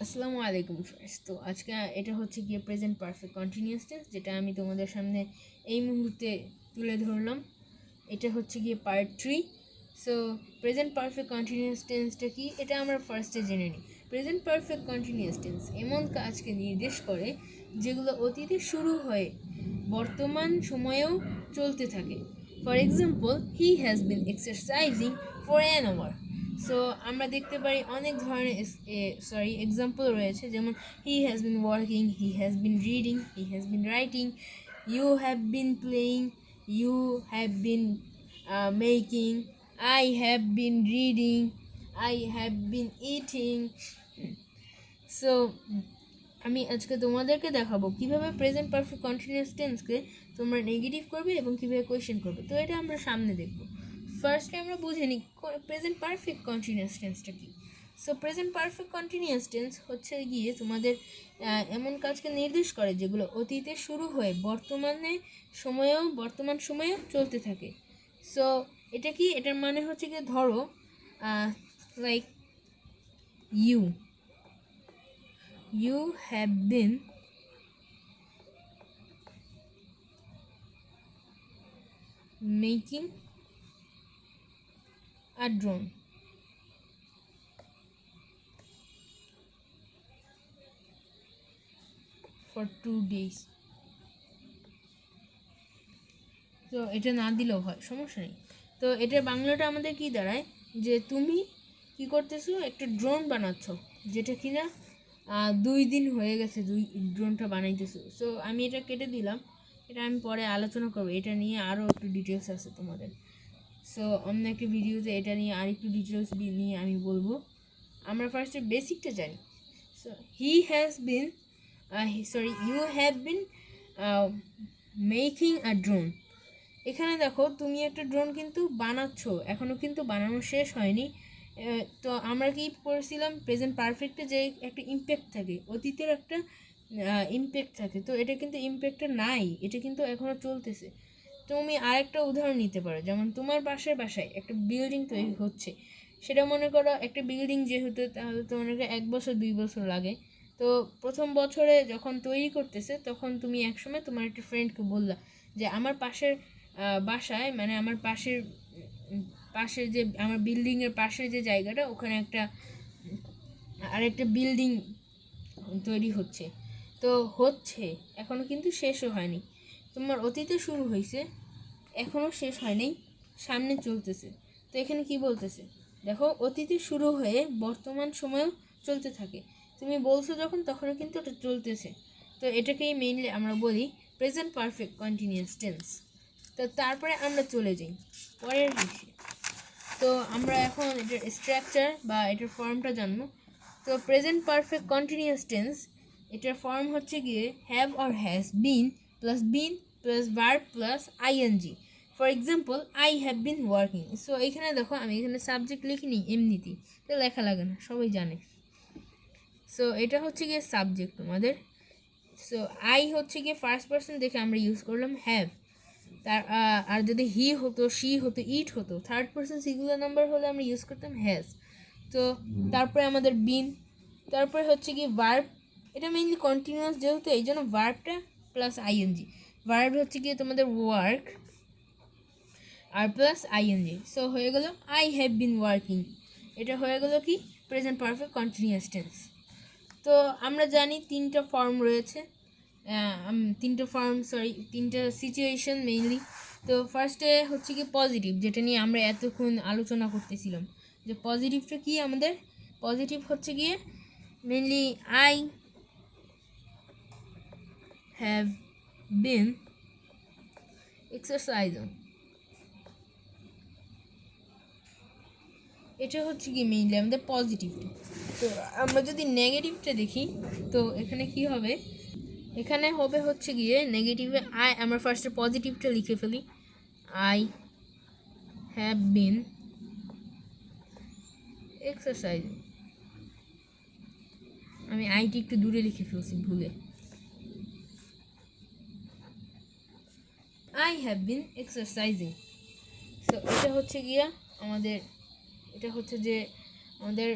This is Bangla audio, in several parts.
আসসালামু আলাইকুম ফ্রেন্ডস। তো আজকে এটা হচ্ছে গিয়ে প্রেজেন্ট পারফেক্ট কন্টিনিউয়াস টেন্স, যেটা আমি তোমাদের সামনে এই মুহূর্তে তুলে ধরলাম। এটা হচ্ছে গিয়ে part 3। So present perfect continuous টেন্সটা কি, এটা আমরা ফার্স্টে জেনে নিই। প্রেজেন্ট পারফেক্ট কন্টিনিউয়াস টেন্স এমন কাজকে নির্দেশ করে যেগুলো অতীতে শুরু হয়ে বর্তমান সময়েও চলতে থাকে। For example, he has been exercising for an hour. So আমরা দেখতে পারি অনেক ধরনের এক্সাম্পল রয়েছে, যেমন he has been working, he has been reading, he has been writing, you have been playing, you have been making, I have been reading, I have been eating. So আমি আজকে তোমাদেরকে দেখাবো কিভাবে প্রেজেন্ট পারফেক্ট কন্টিনিউয়াস টেন্সকে তোমরা নেগেটিভ করবে এবং কীভাবে কোয়েশ্চেন করবে। তো এটা আমরা সামনে দেখব। ফার্স্টে আমরা বুঝে নিই প্রেজেন্ট পারফেক্ট কন্টিনিউয়াস টেন্সটা কী। So present perfect continuous tense হচ্ছে গিয়ে তোমাদের এমন কাজকে নির্দেশ করে যেগুলো অতীতে শুরু হয়ে বর্তমান সময়েও চলতে থাকে। সো এটা কি, এটার মানে হচ্ছে গিয়ে ধরো like you have been making a drone for 2 days. তো এটা না দিলেও হয়, সমস্যা নেই। তো এটার বাংলাটা আমাদের কি দাঁড়ায়, যে তুমি কি করতেছো, একটা ড্রোন বানাচ্ছ, যেটা কিনা 2 দিন হয়ে গেছে ড্রোনটা বানাইতেছো। সো আমি এটা কেটে দিলাম, এটা আমি পরে আলোচনা করবো, এটা নিয়ে আরও একটু ডিটেলস আছে তোমাদের। সো অন্য একটা ভিডিওতে এটা নিয়ে আর একটু ডিটেলস নিয়ে আমি বলবো। আমরা ফার্স্টে বেসিকটা জানি। So you have been making a drone. এখানে দেখো তুমি একটা ড্রোন কিন্তু বানাচ্ছ, এখনও কিন্তু বানানো শেষ হয়নি। তো আমরা কি করেছিলাম, প্রেজেন্ট পারফেক্টে যে একটা ইম্প্যাক্ট থাকে, অতীতের একটা ইম্প্যাক্ট থাকে, তো এটা কিন্তু ইম্প্যাক্টটা নাই, এটা কিন্তু এখনও চলতেছে। তুমি আরেকটা উদাহরণ নিতে পারো, যেমন তোমার বাসায় একটা বিল্ডিং তৈরি হচ্ছে। সেটা মনে করো একটা বিল্ডিং যেহেতু, তাহলে তো মনে করো 1 বছর 2 বছর লাগে। তো প্রথম বছরে যখন তৈরি করতেছে, তখন তুমি একসময় তোমার একটা ফ্রেন্ডকে বললা যে আমার পাশের বাসায়, মানে আমার পাশের যে আমার বিল্ডিংয়ের পাশের যে জায়গাটা, ওখানে আরেকটা বিল্ডিং তৈরি হচ্ছে। তো এখনও কিন্তু শেষও হয়নি। তোমার অতীতে শুরু হয়েছে, এখনও শেষ হয়নি, সামনে চলতেছে। তো এখানে কি বলতেছে, দেখো অতীতে শুরু হয়ে বর্তমান সময়েও চলতে থাকে। তুমি বলছো যখন, তখনও কিন্তু ওটা চলতেছে। তো এটাকেই মেইনলি আমরা বলি প্রেজেন্ট পারফেক্ট কন্টিনিউয়াস টেন্স। তো তারপরে আমরা চলে যাই পরের বিষয়ে। তো আমরা এখন এটার স্ট্রাকচার বা এটার ফর্মটা জানবো। তো প্রেজেন্ট পারফেক্ট কন্টিনিউয়াস টেন্স, এটার ফর্ম হচ্ছে গিয়ে have or has been plus verb plus ING. For example, I have been working. So এখানে দেখো আমি এখানে সাবজেক্ট লিখিনি এমনিতেই, তো লেখা লাগে না, সবাই জানে। সো এটা হচ্ছে গিয়ে সাবজেক্ট তোমাদের। সো আই হচ্ছে গিয়ে ফার্স্ট পার্সন দেখে আমরা ইউজ করলাম হ্যাভ। আর যদি হি হতো, শি হতো, ইট হতো, থার্ড পার্সন সিঙ্গুলার নাম্বার হলে আমরা ইউজ করতাম হ্যাজ। তো তারপরে আমাদের বিন, তারপরে হচ্ছে কি ভার্ব। এটা মেইনলি কন্টিনিউয়াস যেহেতু, এই জন্য ভার্বটা প্লাস আইএনজি। ভার্ব হচ্ছে গিয়ে তোমাদের ওয়ার্ক আর প্লাস আইএনজি। সো হয়ে গেল আই হ্যাভ বিন ওয়ার্কিং। এটা হয়ে গেল কি প্রেজেন্ট পারফেক্ট কন্টিনিউয়াস টেন্স। তো আমরা জানি তিনটা ফর্ম রয়েছে, তিনটা সিচুয়েশন মেইনলি। তো ফার্স্টে হচ্ছে কি পজিটিভ, যেটা নিয়ে আমরা এতক্ষণ আলোচনা করতেছিলাম, যে পজিটিভটা কি আমাদের। পজিটিভ হচ্ছে গিয়ে mainly I have bin exercising. এটা হচ্ছে কি মেইনলি আমাদের পজিটিভটা। তো আমরা যদি নেগেটিভটা দেখি, তো এখানে কি হবে, এখানে হবে হচ্ছে গিয়ে নেগেটিভে আমরা ফার্স্টে পজিটিভটা লিখে ফেলি, আই হ্যাভ বিন এক্সারসাইজিং। আমি আইটি একটু দূরে লিখে ফেলছি ভুলে। I have bin exercising. So এটা হচ্ছে যে আমাদের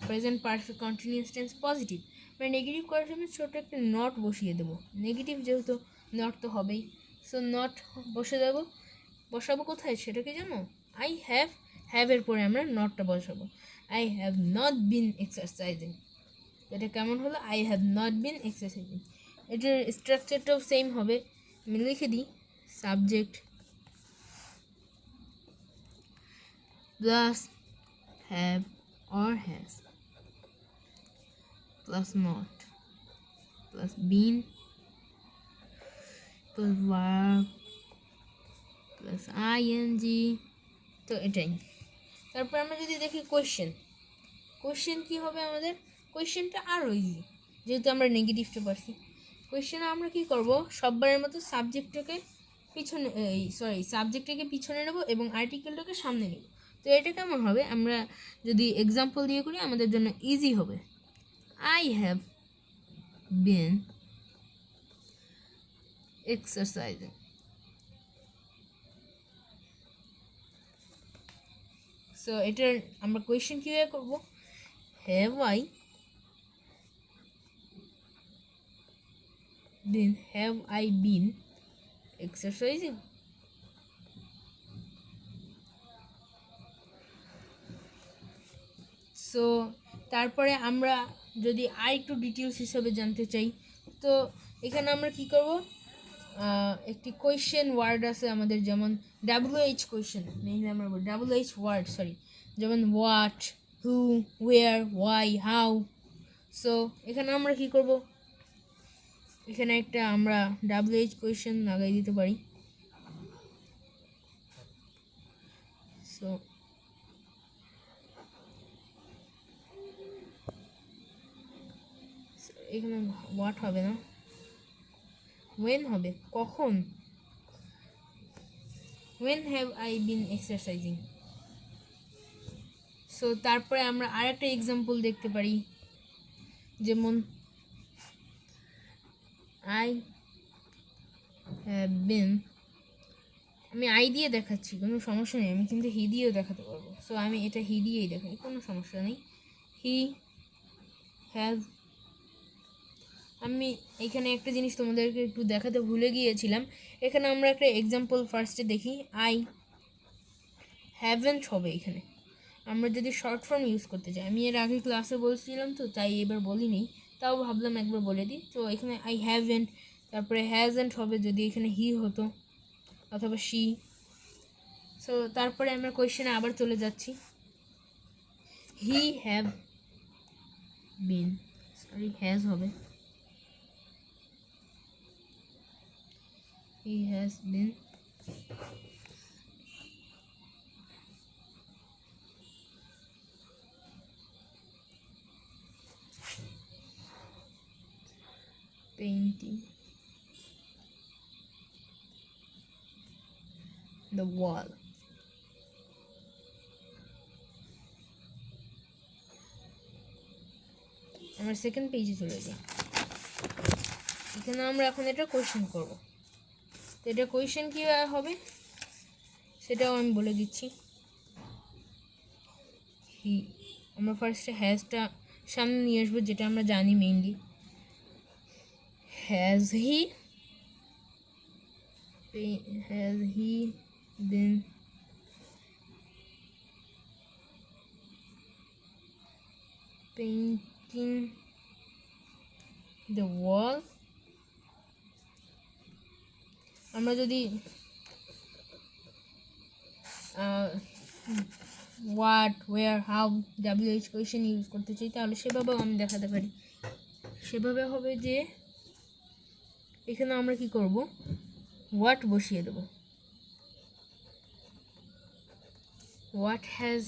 present perfect continuous tense positive, মানে নেগেটিভ করার সময় ছোটো একটা নট বসিয়ে দেবো, নেগেটিভ যেহেতু নট তো হবেই। সো নট বসাবো কোথায় সেটা কি জানো? আই হ্যাভের পরে আমরা নটটা বসাবো। I have not been exercising, এটা কেমন হলো? I have not been exercising. এটার স্ট্রাকচারটাও সেম হবে, আমি লিখে দিই subject plus have or has plus not plus been plus verb plus ing। তো এটাই। তারপর আমরা যদি দেখি কোয়েশ্চেন কি হবে আমাদের? কোয়েশ্চেনটা আরও ইজি, যেহেতু আমরা নেগেটিভটা পারছি। কোয়েশ্চেনে আমরা কি করব, সববারের মতো সাবজেক্টটাকে পিছনে নেব এবং আর্টিকেলটাকে সামনে নেব। তো এটা কেমন হবে, আমরা যদি এক্সাম্পল দিয়ে করি আমাদের জন্য ইজি হবে। I have bin exercising. So এটার আমরা কোয়েশ্চেন কীভাবে করবো? Have I been exercising? So তারপরে আমরা যদি আর একটু ডিটেলস হিসাবে জানতে চাই, তো এখানে আমরা কি করব, একটি কোয়েশ্চেন ওয়ার্ড আছে আমাদের, যেমন WH কোয়েশ্চেন, মেইনলি আমরা WH ওয়ার্ড যেমন what, who, where, why, how. So এখানে আমরা কি করব, এখানে একটা আমরা WH কোয়েশ্চেন লাগাই দিতে পারি। সো এখানে হোয়াট হবে না, ওয়েন হবে, কখন, when have I been exercising. So তারপরে আমরা আরেকটা এক্সাম্পল দেখতে পারি, যেমন আই হ্যাভ বিন, আমি আই দিয়ে দেখাচ্ছি, কোনো সমস্যা নেই, আমি কিন্তু হি দিয়েও দেখাতে পারবো। সো আমি এটা হি দিয়েই দেখাই, কোনো সমস্যা নেই। হি হ্যাভ, আমি এখানে একটা জিনিস তোমাদেরকে একটু দেখাতে ভুলে গিয়েছিলাম, এখানে আমরা একটা এক্সাম্পল ফার্স্টে দেখি। আই হ্যাভেন্ট হবে এখানে, আমরা যদি শর্ট ফর্ম ইউজ করতে চাই, আমি এর আগে ক্লাসে বলছিলাম তো তাই এবার বলিনি, তাও ভাবলাম একবার বলে দিই। তো এখানে আই হ্যাভেন্ট, তারপরে হ্যাজেন্ট হবে যদি এখানে হি হতো অথবা শি। সো তারপরে আমরা কোয়েশ্চেনে আবার চলে যাচ্ছি। হি হ্যাভ বিন, হ্যাজ হবে, হি has bin painting the wall. আমরা সেকেন্ড পেজে চলে যাই, এখানে আমরা এখন এটা কোয়েশ্চেন করব। তো এটা কোয়েশ্চেন কী হবে সেটাও আমি বলে দিচ্ছি। হি, আমরা ফার্স্টে হ্যাজটা সামনে নিয়ে আসবো, যেটা আমরা জানি mainly. Has he been painting the wall. আমরা যদি what, where, how, WH question use করতে চাই, তাহলে সেভাবেও আমি দেখাতে পারি। সেভাবে হবে যে এখানে আমরা কি করব, হোয়াট বসিয়ে দেব। What has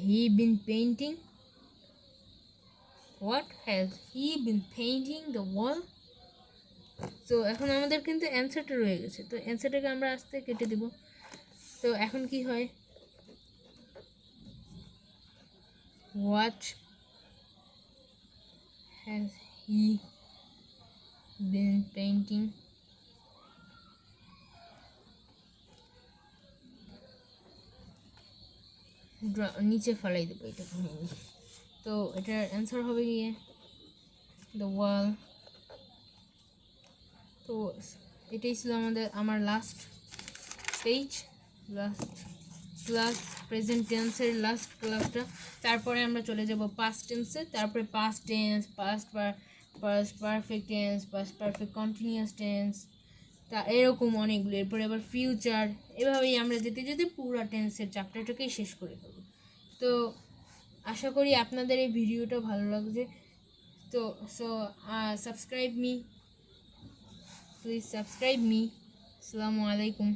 he been painting, what has he been painting the wall. তো এখন আমাদের কিন্তু অ্যান্সারটা রয়ে গেছে, তো অ্যান্সারটাকে আমরা আস্তে কেটে দেব। তো এখন কি হয়, what has he been painting নিচে ফেলাই দেবো এটা। তো এটার অ্যান্সার হবে গিয়ে দ্য ওয়াল। তো এটাই ছিল আমার last page, last class, present টেন্সের লাস্ট ক্লাসটা। তারপরে আমরা চলে যাব পাস্ট টেন্সে, তারপরে past tense, past perfect tense, past perfect continuous tense, তা এরকম অনেকগুলো। এরপরে আবার ফিউচার, এভাবেই আমরা যেতে যেতে পুরো টেন্সের চ্যাপ্টারটাকেই শেষ করে ফেলব। তো আশা করি আপনাদের এই ভিডিওটা ভালো লাগছে। তো subscribe me, please subscribe me. আসসালামু আলাইকুম।